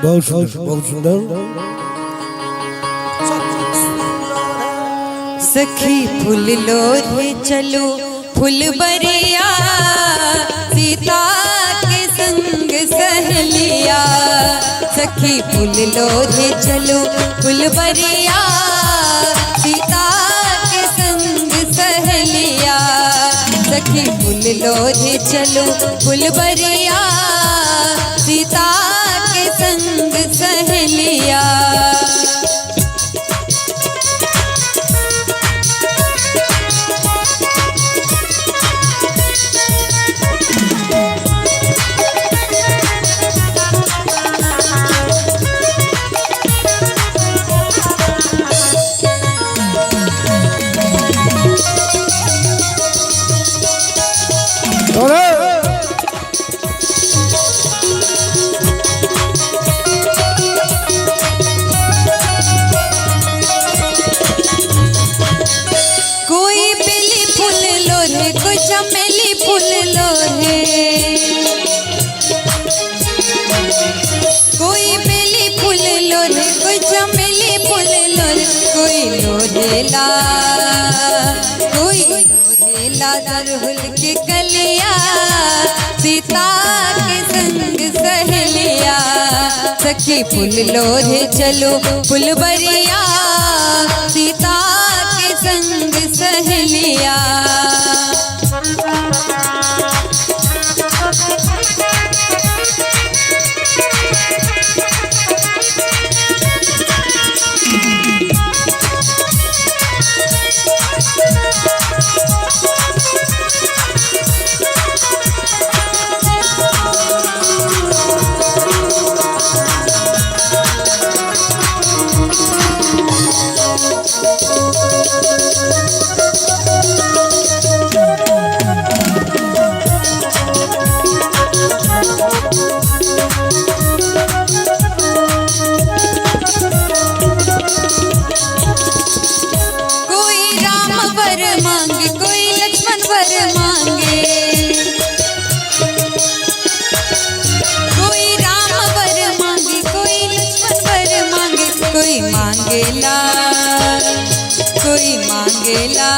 बहुत सुंदर, बहुत सुंदर। सखी फूल लोरे चलो फुलबरिया, सीता के संग सहेलिया। सखी फूल लोरे चलो फुलबरिया, सीता के संग सहेलिया। सखी फूल लोरे चलो फुलबरिया, सीता के संग सहेलिया। चमेली फूल लोरे, कोई बेली फूल लोरे, कोई चमेली फूल लोरे। कोई लोरेला, कोई लोरेला दरहुल के कलिया, सीता के संग सहेलिया। सखी फूल लोरे चलो फुलबरिया, सीता के संग सहेलिया। कोई मांगेला, कोई मांगेला,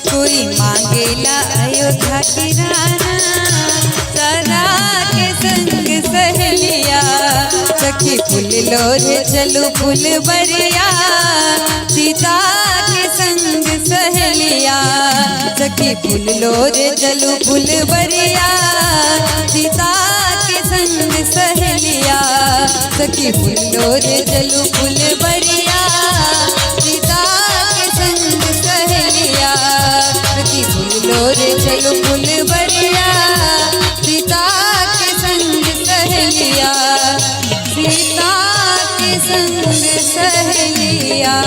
कोई मांगेला अयोध्या की राना, सदा के संग सहेलिया। सखी फूल लोरे चलो फुलबरिया, सीता के संग सहेलिया। सखी फूल लोरे चलो फुलबरिया, सीता के संग सहेलिया। सखी फूल लोरे चलो फुलबरिया, सीता के संग सहेलिया। सखी फूल लोरे चलो फुलबरिया, सीता के संग सहेलिया। सीता के संग सहेलिया।